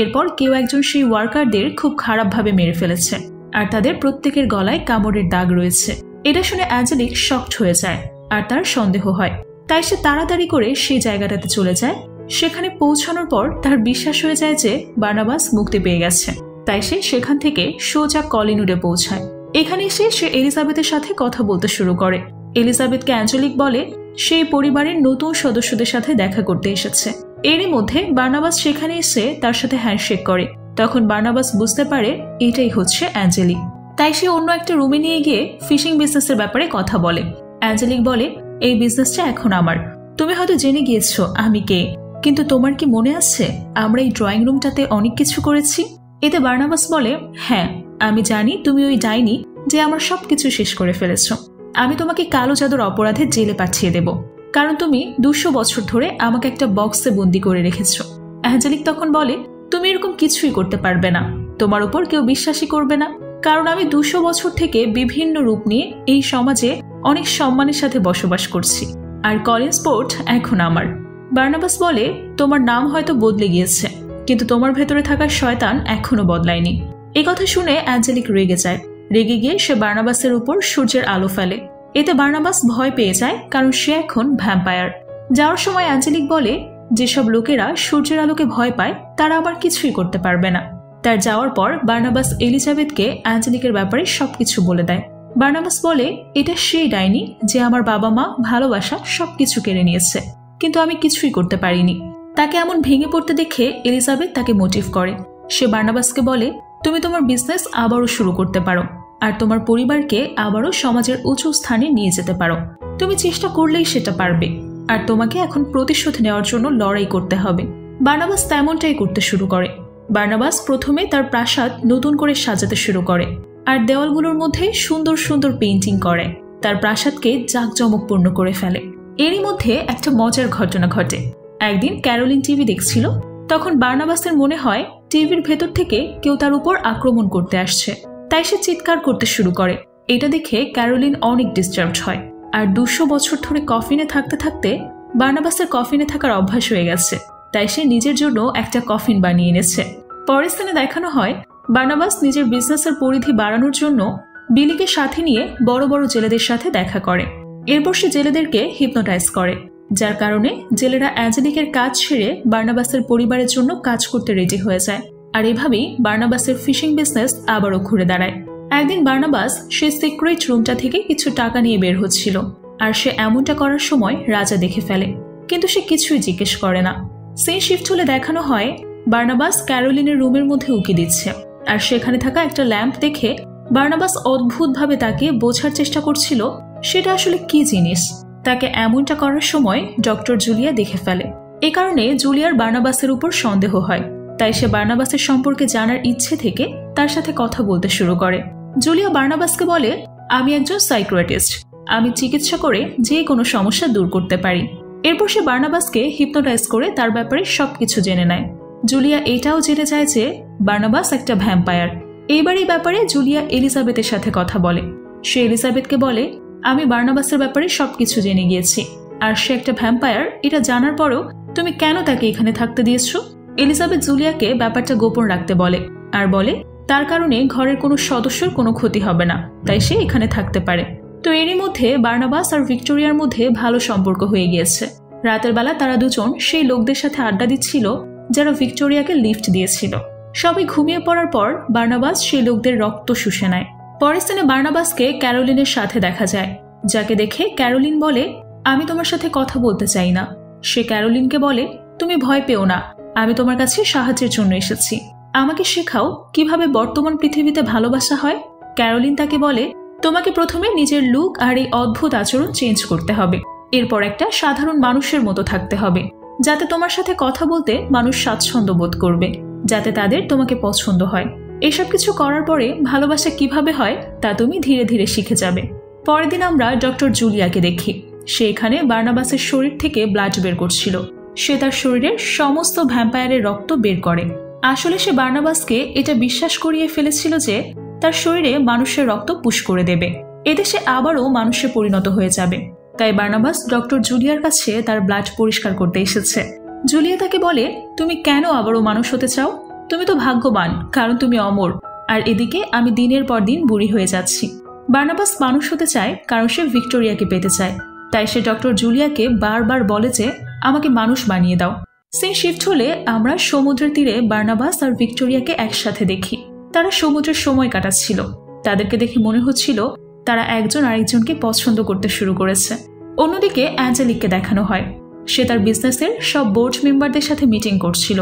এরপর কেউ একজন সেই ওয়ার্কারদের খুব খারাপভাবে মেরে ফেলেছে আর তাদের প্রত্যেকের গলায় কামড়ের দাগ রয়েছে। এটা শুনে অ্যাঞ্জেলিক শকড হয়ে যায় আর তার সন্দেহ হয়। তাই সে তাড়াতাড়ি করে সেই জায়গাটাতে চলে যায়। সেখানে পৌঁছানোর পর তার বিশ্বাস হয়ে যায় যে বার্নাবাস মুক্তি পেয়ে গেছে। তাই সে সেখান থেকে সোজা কলিনুডে পৌঁছায়। এখানে এসে সে এলিজাবেথের সাথে কথা বলতে শুরু করে। এলিজাবেথকে অ্যাঞ্জেলিক বলে সেই পরিবারের নতুন সদস্যদের সাথে দেখা করতে এসেছে। এরই মধ্যে বার্নাবাস সেখানে এসে তার সাথে হ্যান্ডশেক করে। তখন বার্নাবাস বুঝতে পারে এটাই হচ্ছে অ্যাঞ্জেলিক। তাই সে অন্য একটা রুমে নিয়ে গিয়ে ফিশিং বিজনেসের ব্যাপারে কথা বলে। অ্যাঞ্জেলিক বলে, এই বিজনেসটা এখন আমার। তুমি হয়তো জেনে গিয়েছো আমি কে, কিন্তু তোমার কি মনে আছে আমরা এই ড্রয়িং রুমটাতে অনেক কিছু করেছি? এতে বার্নাবাস বলে, হ্যাঁ আমি জানি তুমি ওই ডাইনি যে আমার সবকিছু শেষ করে ফেলেছ। আমি তোমাকে কালো জাদুর অপরাধে জেলে পাঠিয়ে দেব, কারণ তুমি 200 বছর ধরে আমাকে একটা বক্সে বন্দি করে রেখেছ। অ্যাঞ্জেলিক তখন বলে, তুমি এরকম কিছুই করতে পারবে না, তোমার উপর কেউ বিশ্বাসই করবে না, কারণ আমি 200 বছর থেকে বিভিন্ন রূপ নিয়ে এই সমাজে অনেক সম্মানের সাথে বসবাস করছি, আর কলিন্সপোর্ট এখন আমার। বার্নাবাস বলে, তোমার নাম হয়তো বদলে গিয়েছে, কিন্তু তোমার ভেতরে থাকা শয়তান এখনো বদলায়নি। এই কথা শুনে অ্যাঞ্জেলিক রেগে যায়। রেগে গিয়ে সে বার্নাবাসের উপর সূর্যের আলো ফেলে। এতে বার্নাবাস ভয় পেয়ে যায়, কারণ সে এখন ভ্যাম্পায়ার। যাওয়ার সময় অ্যাঞ্জেলিক বলে, যেসব লোকেরা সূর্যের আলোকে ভয় পায় তারা আবার কিছুই করতে পারবে না। তার যাওয়ার পর বার্নাবাস এলিজাবেথকে অ্যাঞ্জেলিকের ব্যাপারে সবকিছু বলে দেয়। বার্নাবাস বলে, এটা সেই ডাইনি যে আমার বাবা মা ভালোবাসা সবকিছু কেড়ে নিয়েছে, কিন্তু আমি কিছুই করতে পারিনি। তাকে এমন ভেঙে পড়তে দেখে এলিজাবেথ তাকে মোটিভ করে। সে বার্নাবাসকে বলে, তুমি তোমার বিজনেস আবারও শুরু করতে পারো আর তোমার পরিবারকে আবারও সমাজের উঁচু স্থানে নিয়ে যেতে পারো। তুমি চেষ্টা করলেই সেটা পারবে, আর তোমাকে এখন প্রতিশোধ নেওয়ার জন্য লড়াই করতে হবে। বার্নাবাস তেমনটাই করতে শুরু করে। বার্নাবাস প্রথমে তার প্রাসাদ নতুন করে সাজাতে শুরু করে আর দেওয়ালগুলোর মধ্যে সুন্দর সুন্দর পেইন্টিং করে, তার প্রাসাদকে জাঁকজমকপূর্ণ করে ফেলে। এরই মধ্যে একটা মজার ঘটনা ঘটে। একদিন ক্যারোলিন টিভি দেখছিল, তখন বার্নাবাসের মনে হয় টিভির ভেতর থেকে কেউ তার উপর আক্রমণ করতে আসছে। তাই সে চিৎকার করতে শুরু করে। এটা দেখে ক্যারোলিন অনেক ডিস্টার্বড হয়। আর 200 বছর ধরে কফিনে থাকতে থাকতে বার্নাবাসের কফিনে থাকার অভ্যাস হয়ে গেছে, তাই সে নিজের জন্য একটা কফিন বানিয়ে এনেছে। পরের স্থানে দেখানো হয় বার্নাবাস নিজের বিজনেসের পরিধি বাড়ানোর জন্য বিলিকে সাথে নিয়ে বড় বড় জেলেদের সাথে দেখা করে। এরপর সে জেলেদেরকে হিপনোটাইজ করে, যার কারণে জেলেরা অ্যাঞ্জেলিকের কাজ ছেড়ে বার্নাবাসের পরিবারের জন্য কাজ করতে রেডি হয়ে যায়। আর এভাবেই বার্নাবাসের ফিশিং বিজনেস আবারও ঘুরে দাঁড়ায়। একদিন বার্নাবাস সেই সিক্রেট রুমটা থেকে কিছু টাকা নিয়ে বের হচ্ছিল, আর সে এমনটা করার সময় রাজা দেখে ফেলে, কিন্তু সে কিছুই জিজ্ঞেস করে না। সেই শিফট হলে দেখানো হয় বার্নাবাস ক্যারোলিনের রুমের মধ্যে উকি দিচ্ছে, আর সেখানে থাকা একটা ল্যাম্প দেখে বার্নাবাস অদ্ভুতভাবে তাকে বোঝার চেষ্টা করছিল সেটা আসলে কি জিনিস। তাকে এমনটা করার সময় ডক্টর জুলিয়া দেখে ফেলে। এ কারণে জুলিয়ার বার্নাবাসের উপর সন্দেহ হয়, তাই সে বার্নাবাসের সম্পর্কে জানার ইচ্ছে থেকে তার সাথে কথা বলতে শুরু করে। জুলিয়া বার্নাবাসকে বলে, আমি একজন সাইকিয়াট্রিস্ট, আমি চিকিৎসা করে যে কোনো সমস্যা দূর করতে পারি। এরপর সে বার্নাবাসকে হিপনোটাইজ করে তার ব্যাপারে সবকিছু জেনে নেয়। জুলিয়া এটাও জেনে যায় যে বার্নাবাস একটা ভ্যাম্পায়ার। এইবার এই ব্যাপারে জুলিয়া এলিজাবেথের সাথে কথা বলে। সে এলিজাবেথকে বলে, আমি বার্নাবাসের ব্যাপারে সবকিছু জেনে গিয়েছি, আর সে একটা ভ্যাম্পায়ার এটা জানার পরও তুমি কেন তাকে এখানে থাকতে দিয়েছো? এলিজাবেথ জুলিয়াকে ব্যাপারটা গোপন রাখতে বলে আর বলে তার কারণে ঘরের কোনো সদস্যর কোনো ক্ষতি হবে না, তাই সে এখানে থাকতে পারে। তো এরই মধ্যে বার্নাবাস আর ভিক্টোরিয়ার মধ্যে ভালো সম্পর্ক হয়ে গিয়েছে। রাতের বেলা তারা দুজন সেই লোকদের সাথে আড্ডা দিচ্ছিল যারা ভিক্টোরিয়াকে লিফট দিয়েছিল। সবাই ঘুমিয়ে পড়ার পর বার্নাবাস সেই লোকদের রক্ত শুষে নেয়। পরের স্থানে বার্নাবাসকে ক্যারোলিনের সাথে দেখা যায়, যাকে দেখে ক্যারোলিন বলে আমি তোমার সাথে কথা বলতে চাই না। সে ক্যারোলিনকে বলে তুমি ভয় পেও না, আমি তোমার কাছে সাহায্যের জন্য এসেছি, আমাকে শেখাও কিভাবে বর্তমান পৃথিবীতে ভালোবাসা হয়। ক্যারোলিন তাকে বলে তোমাকে প্রথমে নিজের লুক আর এই অদ্ভুত আচরণ চেঞ্জ করতে হবে, এরপর একটা সাধারণ মানুষের মতো থাকতে হবে, যাতে তোমার সাথে কথা বলতে মানুষ স্বাচ্ছন্দ্য বোধ করবে, যাতে তাদের তোমাকে পছন্দ হয়। এসব কিছু করার পরে ভালোবাসা কিভাবে হয় তা তুমি ধীরে ধীরে শিখে যাবে। পরের দিন আমরা ডক্টর জুলিয়াকে দেখি। সে এখানে বার্নাবাসের শরীর থেকে ব্লাড বের করছিল। সে তার শরীরের সমস্ত ভ্যাম্পায়ারের রক্ত বের করে। আসলে সে বার্নাবাসকে এটা বিশ্বাস করিয়ে ফেলেছিল যে তার শরীরে মানুষের রক্ত পুশ করে দেবে, এতে সে আবারও মানুষে পরিণত হয়ে যাবে। তাই বার্নাবাস ডক্টর জুলিয়ার কাছে তার ব্লাড পরিষ্কার করতে এসেছে। জুলিয়া তাকে বলে তুমি কেন আবারও মানুষ হতে চাও? তুমি তো ভাগ্যবান, কারণ তুমি অমর, আর এদিকে আমি দিনের পর দিন বুড়ি হয়ে যাচ্ছি। বার্নাবাস মানুষ হতে চায় কারণ সে ভিক্টোরিয়াকে পেতে চায়, তাই সে ডক্টর জুলিয়াকে বারবার বলে যে আমাকে মানুষ বানিয়ে দাও। সিন শিফট হলে আমরা সমুদ্রের তীরে বার্নাবাস আর ভিক্টোরিয়াকে একসাথে দেখি। তারা সমুদ্রের সময় কাটাচ্ছিল। তাদেরকে দেখে মনে হচ্ছিল তারা একজন আরেকজনকে পছন্দ করতে শুরু করেছে। অন্যদিকে অ্যাঞ্জেলিককে দেখানো হয়। সে তার বিজনেসের সব বোর্ড মেম্বারদের সাথে মিটিং করছিল।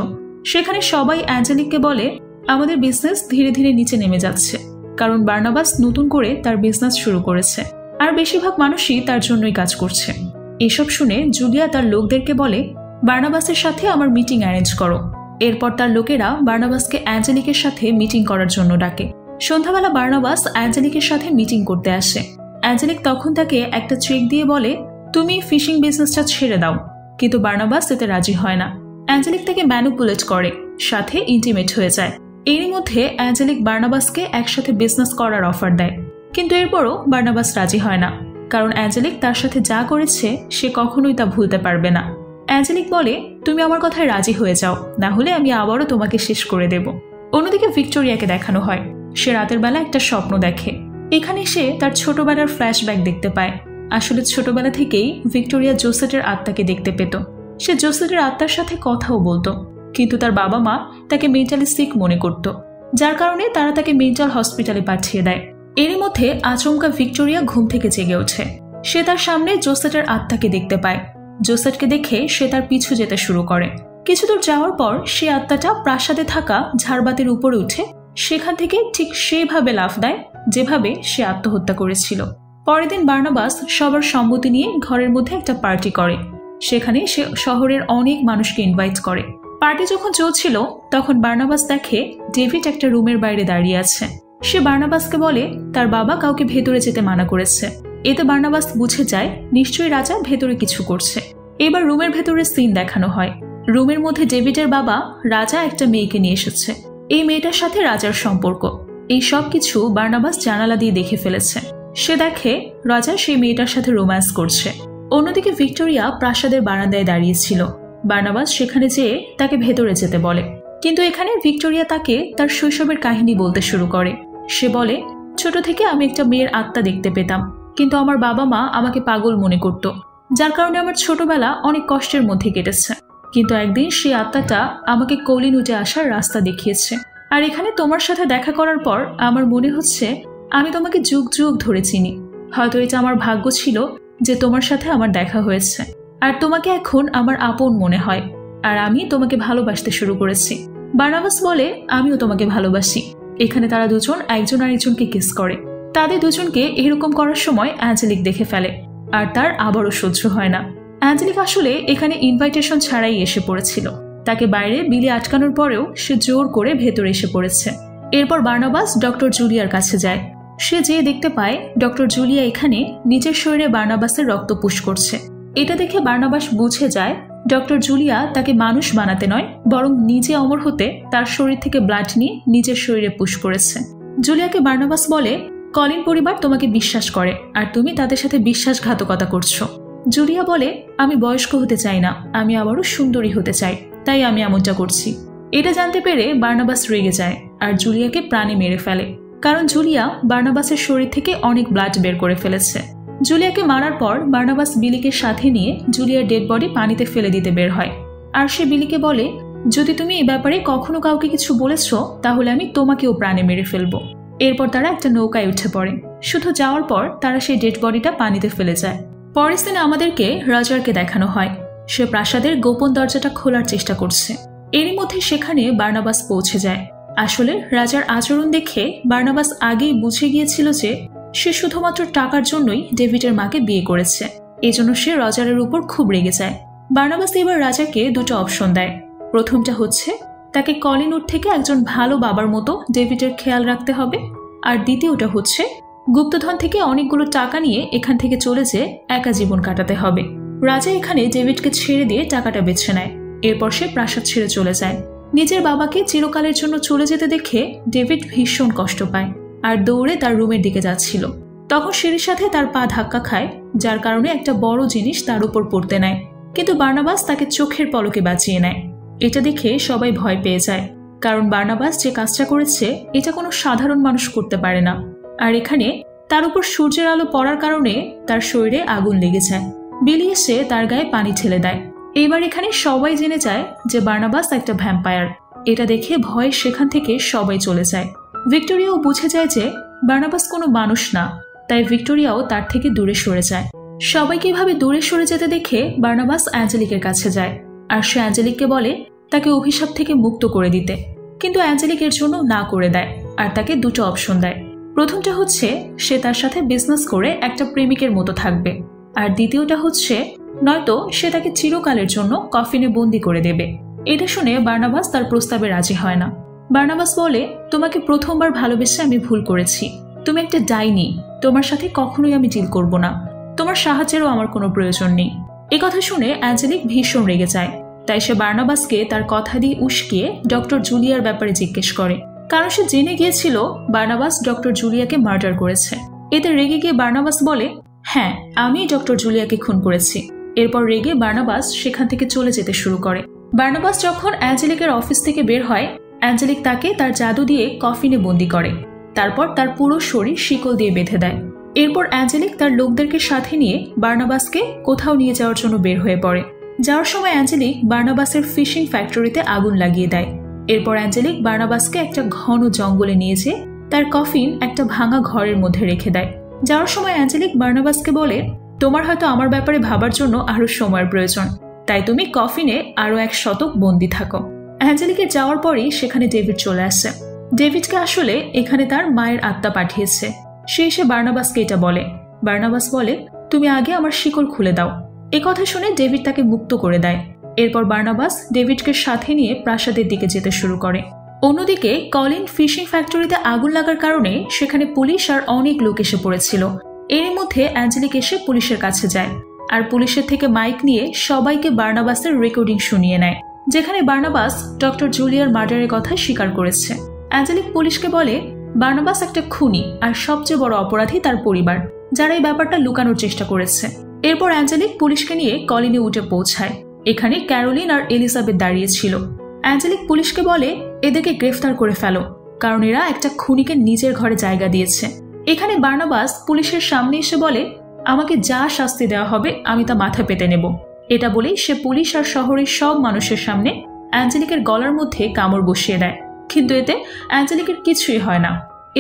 সেখানে সবাই অ্যাঞ্জেলিককে বলে আমাদের বিজনেস ধীরে ধীরে নিচে নেমে যাচ্ছে, কারণ বার্নাবাস নতুন করে তার বিজনেস শুরু করেছে আর বেশিরভাগ মানুষই তার জন্যই কাজ করছে। এসব শুনে জুলিয়া তার লোকদেরকে বলে বার্নাবাসের সাথে আমার মিটিং অ্যারেঞ্জ করো। এরপর তার লোকেরা বার্নাবাসকে অ্যাঞ্জেলিকের সাথে মিটিং করার জন্য ডাকে। সন্ধ্যাবেলা বার্নাবাস অ্যাঞ্জেলিকের সাথে মিটিং করতে আসে। অ্যাঞ্জেলিক তখন তাকে একটা চেক দিয়ে বলে তুমি ফিশিং বিজনেসটা ছেড়ে দাও, কিন্তু বার্নাবাস এতে রাজি হয় না। অ্যাঞ্জেলিক তাকে ম্যানিপুলেট করে, সাথে ইন্টিমেট হয়ে যায়। এরই মধ্যে অ্যাঞ্জেলিক বার্নাবাসকে একসাথে বিজনেস করার অফার দেয়, কিন্তু এরপরও বার্নাবাস রাজি হয় না, কারণ অ্যাঞ্জেলিক তার সাথে যা করেছে সে কখনোই তা ভুলতে পারবে না। অ্যাঞ্জেলিক বলে তুমি আমার কথায় রাজি হয়ে যাও, না হলে আমি আবারও তোমাকে শেষ করে দেব। অন্যদিকে ভিক্টোরিয়াকে দেখানো হয়। সে রাতের বেলা একটা স্বপ্ন দেখে। এখানে সে তার ছোটবেলার ফ্ল্যাশব্যাক দেখতে পায়। আসলে ছোটবেলা থেকেই ভিক্টোরিয়া জোসেটের আত্মাকে দেখতে পেত। সে জোসেটের আত্মার সাথে কথাও বলতো, কিন্তু তার বাবা মা তাকে মেন্টালি সিক মনে করত, যার কারণে তারা তাকে মেন্টাল হসপিটালে পাঠিয়ে দেয়। এরই মধ্যে আচমকা ভিক্টোরিয়া ঘুম থেকে জেগে ওঠে। সে তার সামনে জোসেটের আত্মাকে দেখতে পায়। জোসেটকে দেখে সে তার পিছু যেতে শুরু করে। কিছু দূর যাওয়ার পর সে আত্মাটা প্রাসাদে থাকা ঝাড়বাতির উপরে উঠে সেখান থেকে ঠিক সেইভাবে লাফ দেয় যেভাবে সে আত্মহত্যা করেছিল। পরের দিন বার্নাবাস সবার সম্মতি নিয়ে ঘরের মধ্যে একটা পার্টি করে। সেখানে সে শহরের অনেক মানুষকে ইনভাইট করে। পার্টি যখন চলছিল তখন বার্নাবাস দেখে ডেভিড একটা রুমের বাইরে দাঁড়িয়ে আছে। সে বার্নাবাসকে বলে তার বাবা কাউকে ভেতরে যেতে মানা করেছে। এতে বার্নাবাস বুঝে যায় নিশ্চয়ই রাজা ভেতরে কিছু করছে। এবার রুমের ভেতরে সিন দেখানো হয়। রুমের মধ্যে ডেভিডের বাবা রাজা একটা মেয়েকে নিয়ে এসেছে। এই মেয়েটার সাথে রাজার সম্পর্ক। এই সব কিছু বার্নাবাস জানালা দিয়ে দেখে ফেলেছে। সে দেখে রাজা সেই মেয়েটার সাথে রোম্যান্স করছে। অন্যদিকে ভিক্টোরিয়া প্রাসাদের বারান্দায় দাঁড়িয়েছিল। বার্নাবাস সেখানে যেয়ে তাকে ভেতরে যেতে বলে, কিন্তু এখানে ভিক্টোরিয়া তাকে তার শৈশবের কাহিনী বলতে শুরু করে। সে বলে ছোট থেকে আমি একটা মেয়ের আত্মা দেখতে পেতাম, কিন্তু আমার বাবা মা আমাকে পাগল মনে করত, যার কারণে আমার ছোটবেলা অনেক কষ্টের মধ্যে কেটেছে। কিন্তু একদিন সেই আত্মাটা আমাকে কলিন উঠে আসার রাস্তা দেখিয়েছে। আর এখানে তোমার সাথে দেখা করার পর আমার মনে হচ্ছে আমি তোমাকে যুগ যুগ ধরে চিনি। হয়তো এটা আমার ভাগ্য ছিল যে তোমার সাথে আমার দেখা হয়েছে, আর তোমাকে এখন আমার আপন মনে হয়, আর আমি তোমাকে ভালোবাসতে শুরু করেছি। বার্নাবাস বলে আমিও তোমাকে ভালোবাসি। এখানে তারা দুজন একজন আরেকজনকে কিস করে। তাদের দুজনকে এরকম করার সময় অ্যাঞ্জেলিক দেখে ফেলে, আর তার আবারও সহ্য হয় না। অ্যাঞ্জেলিক আসলে এখানে ইনভাইটেশন ছাড়াই এসে পড়েছিল। তাকে বাইরে বিলি আটকানোর পরেও সে জোর করে ভেতরে এসে পড়েছে। এরপর বার্নাবাস ডক্টর জুলিয়ার কাছে যায়। সে যেয়ে দেখতে পায় ডক্টর জুলিয়া এখানে নিজের শরীরে বার্নাবাসের রক্ত পুশ করছে। এটা দেখে বার্নাবাস বুঝে যায় ডক্টর জুলিয়া তাকে মানুষ বানাতে নয়, বরং নিজে অমর হতে তার শরীর থেকে ব্লাড নিয়ে নিজের শরীরে পুশ করেছে। জুলিয়াকে বার্নাবাস বলে কলিন পরিবার তোমাকে বিশ্বাস করে, আর তুমি তাদের সাথে বিশ্বাসঘাতকতা করছো। জুলিয়া বলে, আমি বয়স্ক হতে চাই না, আমি আবারও সুন্দরী হতে চাই, তাই আমি এমনটা করছি। এটা জানতে পেরে বার্নাবাস রেগে যায় আর জুলিয়াকে প্রাণে মেরে ফেলে, কারণ জুলিয়া বার্নাবাসের শরীর থেকে অনেক ব্লাড বের করে ফেলেছে। জুলিয়াকে মারার পর বার্নাবাস বিলিকে সাথে নিয়ে জুলিয়ার ডেড বডি পানিতে ফেলে দিতে বের হয়। আর সে বিলিকে বলে, যদি তুমি এই ব্যাপারে কখনো কাউকে কিছু বলেছ তাহলে আমি তোমাকেও প্রাণে মেরে ফেলবো। এরপর তারা একটা নৌকায় উঠে পড়ে। শুধু যাওয়ার পর তারা সেই ডেড বডিটা পানিতে ফেলে যায়। পরের দিন আমাদেরকে রাজারকে দেখানো হয়। সে প্রাসাদের গোপন দরজাটা খোলার চেষ্টা করছে। এরই মধ্যে সেখানে বার্নাবাস পৌঁছে যায়। আসলে রাজার আচরণ দেখে বার্নাবাস আগেই বুঝে গিয়েছিল যে সে শুধুমাত্র টাকার জন্যই ডেভিডের মাকে বিয়ে করেছে। এজন্য সে রাজারের উপর খুব রেগে যায়। বার্নাবাস এবার রাজাকে দুটো অপশন দেয়। প্রথমটা হচ্ছে তাকে কলিনউড থেকে একজন ভালো বাবার মতো ডেভিডের খেয়াল রাখতে হবে, আর দ্বিতীয়টা হচ্ছে গুপ্তধন থেকে অনেকগুলো টাকা নিয়ে এখান থেকে চলে যেয়ে একা জীবন কাটাতে হবে। রাজা এখানে ডেভিডকে ছেড়ে দিয়ে টাকাটা বেছে নেয়। এরপর সে প্রাসাদ ছেড়ে চলে যায়। নিজের বাবাকে চিরকালের জন্য চলে যেতে দেখে ডেভিড ভীষণ কষ্ট পায় আর দৌড়ে তার রুমের দিকে যাচ্ছিল। তখন সিঁড়ির সাথে তার পা ধাক্কা খায়, যার কারণে একটা বড় জিনিস তার উপর পড়তে নেয়। কিন্তু বার্নাবাস তাকে চোখের পলকে বাঁচিয়ে নেয়। এটা দেখে সবাই ভয় পেয়ে যায়, কারণ বার্নাবাস যে কাজটা করেছে এটা কোনো সাধারণ মানুষ করতে পারে না। আর এখানে তার উপর সূর্যের আলো পড়ার কারণে তার শরীরে আগুন লেগে যায়। বিলি এসে তার গায়ে পানি ঢেলে দেয়। এইবার এখানে সবাই জেনে যায় যে বার্নাবাস একটা ভ্যাম্পায়ার। এটা দেখে ভয়ে সেখান থেকে সবাই চলে যায়। ভিক্টোরিয়াও বুঝে যায় যে বার্নাবাস কোনো মানুষ না, তাই ভিক্টোরিয়াও তার থেকে দূরে সরে যায়। সবাইকে এভাবে দূরে সরে যেতে দেখে বার্নাবাস অ্যাঞ্জেলিকের কাছে যায়, আর সে অ্যাঞ্জেলিককে বলে তাকে অভিশাপ থেকে মুক্ত করে দিতে। কিন্তু অ্যাঞ্জেলিক এর জন্য না করে দেয় আর তাকে দুটো অপশন দেয়। প্রথমটা হচ্ছে সে তার সাথে বিজনেস করে একটা প্রেমিকের মতো থাকবে, আর দ্বিতীয়টা হচ্ছে নয়তো সে তাকে চিরকালের জন্য কফিনে বন্দি করে দেবে। এটা শুনে বার্নাবাস তার প্রস্তাবে রাজি হয় না। বার্নাবাস বলে, তোমাকে প্রথমবার ভালোবেসে আমি ভুল করেছি। তুমি একটা ডাইনি, তোমার সাথে কখনোই আমি ডিল করব না। তোমার সাহায্যেরও আমার কোনো প্রয়োজন নেই। এ কথা শুনে অ্যাঞ্জেলিক ভীষণ রেগে যায়। তাই সে বার্নাবাসকে তার কথা দিয়ে উস্কিয়ে ডক্টর জুলিয়ার ব্যাপারে জিজ্ঞেস করে, কারণ সে জেনে গিয়েছিল বার্নাবাস ডক্টর জুলিয়াকে মার্ডার করেছে। এতে রেগে গিয়ে বার্নাবাস বলে, হ্যাঁ, আমি ডক্টর জুলিয়াকে খুন করেছি। এরপর রেগে বার্নাবাস সেখান থেকে চলে যেতে শুরু করে। বার্নাবাস যখন অ্যাঞ্জেলিকের অফিস থেকে বের হয়, অ্যাঞ্জেলিক তাকে তার জাদু দিয়ে কফিনে বন্দি করে। তারপর তার পুরো শরীর শিকল দিয়ে বেঁধে দেয়। এরপর অ্যাঞ্জেলিক তার লোকদেরকে সাথে নিয়ে বার্নাবাসকে কোথাও নিয়ে যাওয়ার জন্য বের হয়ে পড়ে। যাওয়ার সময় অ্যাঞ্জেলিক বার্নাবাসের ফিশিং ফ্যাক্টরিতে আগুন লাগিয়ে দেয়। এরপর অ্যাঞ্জেলিক বার্নাবাসকে একটা ঘন জঙ্গলে নিয়ে যেয়ে তার কফিন একটা ভাঙা ঘরের মধ্যে রেখে দেয়। যাওয়ার সময় অ্যাঞ্জেলিক বার্নাবাসকে বলে, তোমার হয়তো আমার ব্যাপারে ভাবার জন্য আরো সময়ের প্রয়োজন, তাই তুমি কফিনে আরো 1 শতক বন্দি থাকো। অ্যাঞ্জেলিকের যাওয়ার পরই সেখানে ডেভিড চলে আসে। ডেভিডকে আসলে এখানে তার মায়ের আত্মা পাঠিয়েছে। সে এসে বার্নাবাসকে এটা বলে। বার্নাবাস বলে, তুমি আগে আমার শিকল খুলে দাও। এ কথা শুনে ডেভিড তাকে মুক্ত করে দেয়। এরপর বার্নাবাস ডেভিডকে সাথে নিয়ে প্রাসাদের দিকে যেতে শুরু করে। অন্যদিকে কলিন ফিশিং ফ্যাক্টরিতে আগুন লাগার কারণে সেখানে পুলিশ আর অনেক লোক এসে পড়েছিল। এর মধ্যে অ্যাঞ্জেলিক এসে পুলিশের কাছে যায়, আর পুলিশের থেকে মাইক নিয়ে সবাইকে বার্নাবাসের রেকর্ডিং শুনিয়ে নেয়, যেখানে বার্নাবাস ডক্টর জুলিয়ার মার্ডারের কথা স্বীকার করেছে। অ্যাঞ্জেলিক পুলিশকে বলে, বার্নাবাস একটা খুনি আর সবচেয়ে বড় অপরাধী তার পরিবার, যারা এই ব্যাপারটা লুকানোর চেষ্টা করেছে। এরপর অ্যাঞ্জেলিক পুলিশকে নিয়ে কলিনে উঠে পৌঁছায়। এখানে ক্যারোলিন আর এলিজাবেথ দাঁড়িয়ে ছিল। অ্যাঞ্জেলিক পুলিশকে বলে, এদেরকে গ্রেফতার করে ফেলো, কারণ এরা একটা খুনিকে নিজের ঘরে জায়গা দিয়েছে। এখানে বার্নাবাস পুলিশের সামনে এসে বলে, আমাকে যা শাস্তি দেওয়া হবে আমি তা মাথায় পেতে নেব। এটা বলেই সে পুলিশ আর শহরের সব মানুষের সামনে অ্যাঞ্জেলিকের গলার মধ্যে কামড় বসিয়ে দেয়। কিন্তু এতে অ্যাঞ্জেলিকের কিছুই হয় না।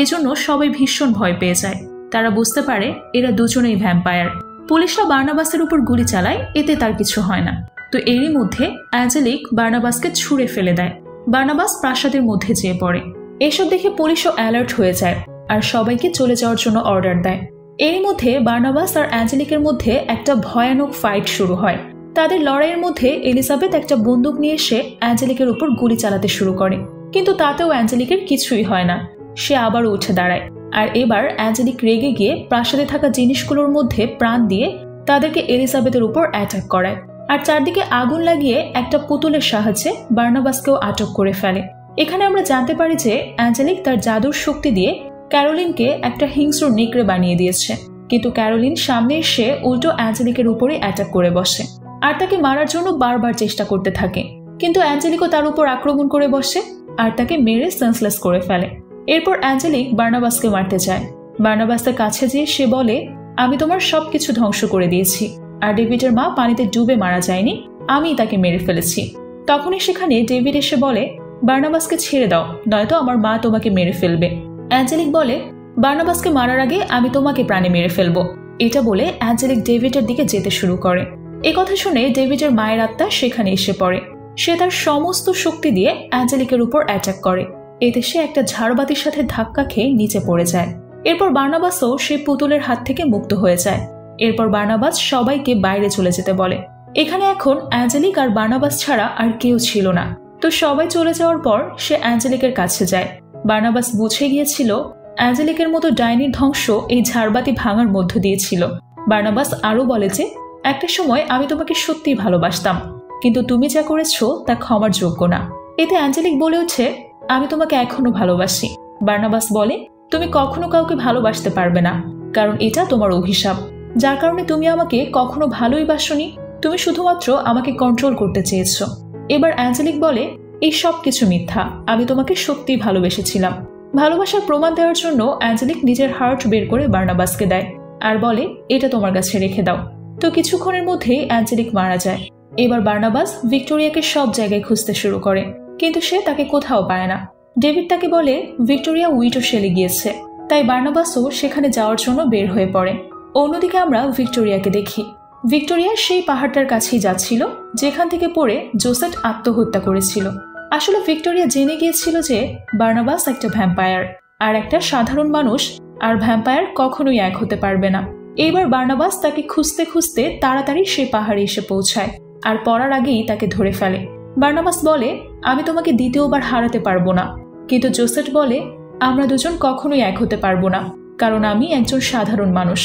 এজন্য সবাই ভীষণ ভয় পেয়ে যায়। তারা বুঝতে পারে এরা দুজনেই ভ্যাম্পায়ার। পুলিশরা বার্নাবাসের উপর গুলি চালায়, এতে তার কিছু হয় না। তো এরই মধ্যে অ্যাঞ্জেলিক বার্নাবাসকে ছুঁড়ে ফেলে দেয়। বার্নাবাস প্রাসাদের মধ্যে যেয়ে পড়ে। এসব দেখে পুলিশও অ্যালার্ট হয়ে যায় আর সবাইকে চলে যাওয়ার জন্য অর্ডার দেয়। এর মধ্যে বার্নাবাস আর অ্যাঞ্জেলিকের মধ্যে একটা ভয়ানক ফাইট শুরু হয়। তাদের লড়াইয়ের মধ্যে এলিজাবেথ একটা বন্দুক নিয়ে এসে অ্যাঞ্জেলিকের উপর গুলি চালাতে শুরু করে, কিন্তু তাতেও অ্যাঞ্জেলিকের কিছুই হয় না। সে আবারও উঠে দাঁড়ায়, আর এবার অ্যাঞ্জেলিক রেগে গিয়ে প্রাসাদে থাকা জিনিসগুলোর মধ্যে প্রাণ দিয়ে তাদেরকে এলিজাবেথের উপর অ্যাটাক করায়, আর চারদিকে আগুন লাগিয়ে একটা পুতুলের সাহায্যে বার্নাবাসকেও আটক করে ফেলে। এখানে আমরা জানতে পারি যে অ্যাঞ্জেলিক তার জাদুর শক্তি দিয়ে ক্যারোলিনকে একটা হিংস্র নেকড়ে বানিয়ে দিয়েছে। কিন্তু ক্যারোলিন সামনে এসে উল্টো অ্যাঞ্জেলিকের উপরে অ্যাটাক করে বসে আর তাকে মারার জন্য বারবার চেষ্টা করতে থাকে, কিন্তু অ্যাঞ্জেলিকও তার উপর আক্রমণ করে বসে আর তাকে মেরে সেন্সলেস করে ফেলে। এরপর অ্যাঞ্জেলিক বার্নাবাসকে মারতে যায়। বার্নাবাসের কাছে যেয়ে সে বলে, আমি তোমার সবকিছু ধ্বংস করে দিয়েছি, আর ডেভিডের মা পানিতে ডুবে মারা যায়নি, আমি তাকে মেরে ফেলেছি। তখনই সেখানে ডেভিড এসে বলে, বার্নাবাসকে ছেড়ে দাও, নয়তো আমার মা তোমাকে মেরে ফেলবে। অ্যাঞ্জেলিক বলে, বার্নাবাসকে মারার আগে আমি তোমাকে প্রাণে মেরে ফেলবো। এটা বলে অ্যাঞ্জেলিক ডেভিডের দিকে যেতে শুরু করে। কথা শুনে ডেভিডের মায়ের আত্মা সেখানে এসে পড়ে। সে তার সমস্ত শক্তি দিয়ে অ্যাঞ্জেলিকের উপর অ্যাটাক করে। এতে সে একটা ঝাড়বাতির সাথে ধাক্কা খেয়ে নিচে পড়ে যায়। এরপর বার্নাবাসও সেই পুতুলের হাত থেকে মুক্ত হয়ে যায়। এরপর বার্নাবাস সবাইকে বাইরে চলে যেতে বলে। এখানে এখন অ্যাঞ্জেলিক আর বার্নাবাস ছাড়া আর কেউ ছিল না। তো সবাই চলে যাওয়ার পর সে অ্যাঞ্জেলিকের কাছে যায়। বার্নাবাস বুঝে গিয়েছিল অ্যাঞ্জেলিকের মতো ডাইনির ধ্বংস এই ঝাড়বাতি ভাঙার মধ্য দিয়ে ছিল। বার্নাবাস আরও বলে যে, একটা সময় আমি তোমাকে সত্যিই ভালোবাসতাম, কিন্তু তুমি যা করেছো তা ক্ষমার যোগ্য না। এতে অ্যাঞ্জেলিক বলে ওঠে, আমি তোমাকে এখনো ভালোবাসি। বার্নাবাস বলে, তুমি কখনো কাউকে ভালোবাসতে পারবে না, কারণ এটা তোমার অভিশাপ, যার কারণে তুমি আমাকে কখনো ভালোই বাসনি, তুমি শুধুমাত্র আমাকে কন্ট্রোল করতে চেয়েছ। এবার অ্যাঞ্জেলিক বলে, এই সব কিছু মিথ্যা, আমি তোমাকে সত্যিই ভালোবেসেছিলাম। ভালোবাসার প্রমাণ দেওয়ার জন্য অ্যাঞ্জেলিক নিজের হার্ট বের করে বার্নাবাসকে দেয় আর বলে, এটা তোমার কাছে রেখে দাও। তো কিছুক্ষণের মধ্যেই অ্যাঞ্জেলিক মারা যায়। এবার বার্নাবাস ভিক্টোরিয়াকে সব জায়গায় খুঁজতে শুরু করে, কিন্তু সে তাকে কোথাও পায় না। ডেভিড তাকে বলে ভিক্টোরিয়া উইটো শেলে গিয়েছে, তাই বার্নাবাসও সেখানে যাওয়ার জন্য বের হয়ে পড়ে। অন্যদিকে আমরা ভিক্টোরিয়াকে দেখি। ভিক্টোরিয়া সেই পাহাড়টার কাছেই যাচ্ছিল যেখান থেকে পড়ে জোসেট আত্মহত্যা করেছিল। আসলে ভিক্টোরিয়া জেনে গিয়েছিল যে বার্নাবাস একটা ভ্যাম্পায়ার, আর একটা সাধারণ মানুষ আর ভ্যাম্পায়ার কখনোই এক হতে পারবে না। এইবার বার্নাবাস তাকে খুঁজতে খুঁজতে তাড়াতাড়ি সেই পাহাড়ে এসে পৌঁছায় আর পড়ার আগেই তাকে ধরে ফেলে। বার্নাবাস বলে, আমি তোমাকে দ্বিতীয়বার হারাতে পারবো না, কিন্তু জোসেট বলে, আমরা দুজন কখনোই এক হতে পারবো না, কারণ আমি একজন সাধারণ মানুষ।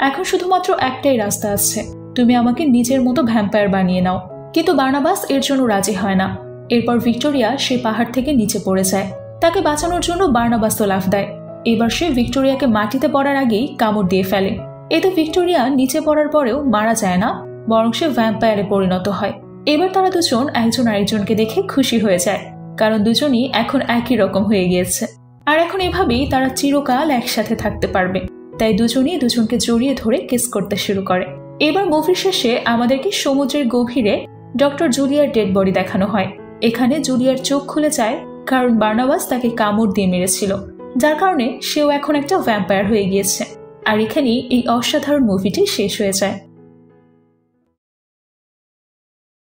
এখন শুধুমাত্র একটাই রাস্তা আছে, তুমি আমাকে নিজের মতো ভ্যাম্পায়ার বানিয়ে নাও। কিন্তু বার্নাবাস এর জন্য রাজি হয় না। এরপর ভিক্টোরিয়া সেই পাহাড় থেকে নিচে পড়ে যায়। তাকে বাঁচানোর জন্য বার্নাবাসও লাফ দেয়। এবার সে ভিক্টোরিয়াকে মাটিতে পড়ার আগেই কামড় দিয়ে ফেলে। এতে ভিক্টোরিয়া নিচে পড়ার পরেও মারা যায় না, বরং সে ভ্যাম্পায়ারে পরিণত হয়। এবার তারা দুজন একজন আরেকজনকে দেখে খুশি হয়ে যায়, কারণ দুজনই এখন একই রকম হয়ে গিয়েছে। আর এখন এভাবেই তারা চিরকাল একসাথে থাকতে পারবে। তাই দুজনই দুজনকে জড়িয়ে ধরে কিস করতে শুরু করে। এবার মুভির শেষে আমাদেরকে সমুদ্রের গভীরে ডক্টর জুলিয়ার ডেড বডি দেখানো হয়। এখানে জুলিয়ার চোখ খুলে যায়, কারণ বার্নাবাস তাকে কামড় দিয়ে মেরেছিল, যার কারণে সেও এখন একটা ভ্যাম্পায়ার হয়ে গিয়েছে। আর এখানেই এই অসাধারণ মুভিটি শেষ হয়ে যায়।